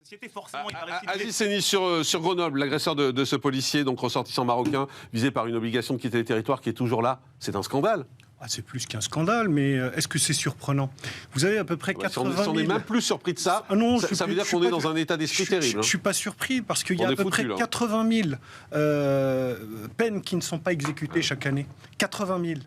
société, forcément, il va rester... Aziz Seni sur Grenoble, l'agresseur de ce policier, donc ressortissant marocain, visé par une obligation de quitter le territoire qui est toujours là. C'est un scandale. Ah, c'est plus qu'un scandale, mais est-ce que c'est surprenant? Vous avez à peu près 80 000... Si on est même plus surpris de ça, ça veut dire qu'on est dans un état d'esprit terrible. Je ne suis pas surpris, parce qu'il y a à peu près 80 000 peines qui ne sont pas exécutées chaque année. 80 000.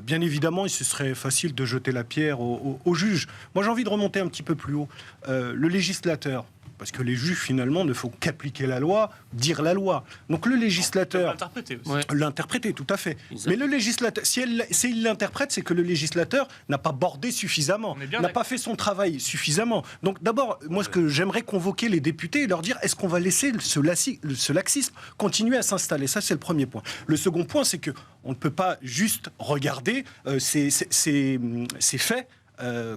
Bien évidemment, il se serait facile de jeter la pierre aux juges. Moi, j'ai envie de remonter un petit peu plus haut. Le législateur, parce que les juges, finalement, ne font qu'appliquer la loi, dire la loi. Donc le législateur... L'interpréter aussi. Ouais. L'interpréter, tout à fait. Mais le législateur, s'il l'interprète, c'est que le législateur n'a pas bordé suffisamment, n'a pas fait son travail suffisamment. Donc d'abord, moi, ce que j'aimerais convoquer les députés et leur dire, est-ce qu'on va laisser ce laxisme continuer à s'installer? Ça, c'est le premier point. Le second point, c'est qu'on ne peut pas juste regarder ces faits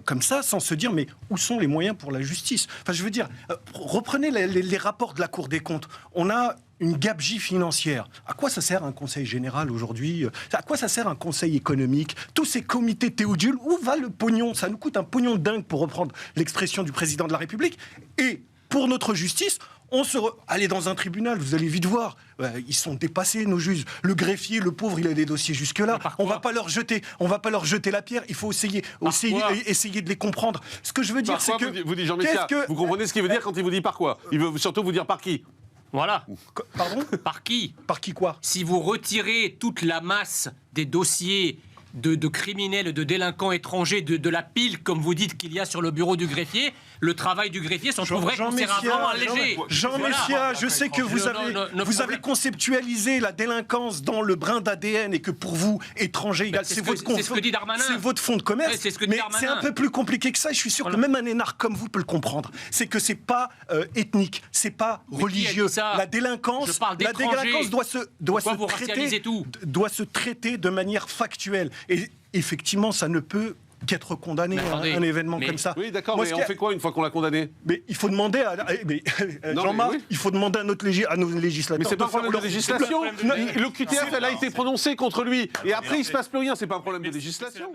comme ça, sans se dire, mais où sont les moyens pour la justice? Enfin, je veux dire, reprenez les rapports de la Cour des comptes. On a une gabegie financière. À quoi ça sert un conseil général aujourd'hui? À quoi ça sert un conseil économique? Tous ces comités théodules, où va le pognon? Ça nous coûte un pognon de dingue, pour reprendre l'expression du président de la République. Et pour notre justice, allez dans un tribunal, vous allez vite voir, ils sont dépassés, nos juges. Le greffier, le pauvre, il a des dossiers jusque-là. On va pas leur jeter la pierre. Il faut essayer de les comprendre. Ce que je veux dire, c'est que... Vous dites Jean Messia, vous comprenez ce qu'il veut dire quand il vous dit par quoi? Il veut surtout vous dire par qui? Voilà. Pardon? Par qui? Par qui quoi? Si vous retirez toute la masse des dossiers de criminels, de délinquants étrangers, de la pile, comme vous dites, qu'il y a sur le bureau du greffier, le travail du greffier s'en trouverait considérablement allégé. Jean Messia, je sais que vous avez conceptualisé la délinquance dans le brin d'ADN et que pour vous, étranger égal, c'est votre fonds de commerce. Mais c'est un peu plus compliqué que ça. Je suis sûr que même un énarque comme vous peut le comprendre. C'est que c'est pas ethnique, c'est pas religieux. La délinquance doit se traiter de manière factuelle. Et effectivement, ça ne peut qu'être condamné, un événement comme ça. Oui, d'accord, mais on fait quoi une fois qu'on l'a condamné? Mais il faut demander à... Jean-Marc, il faut demander à nos législateurs... Mais c'est pas un problème de législation. Le QTF, elle a été prononcée contre lui. Et après, il se passe plus rien. C'est pas un problème de législation.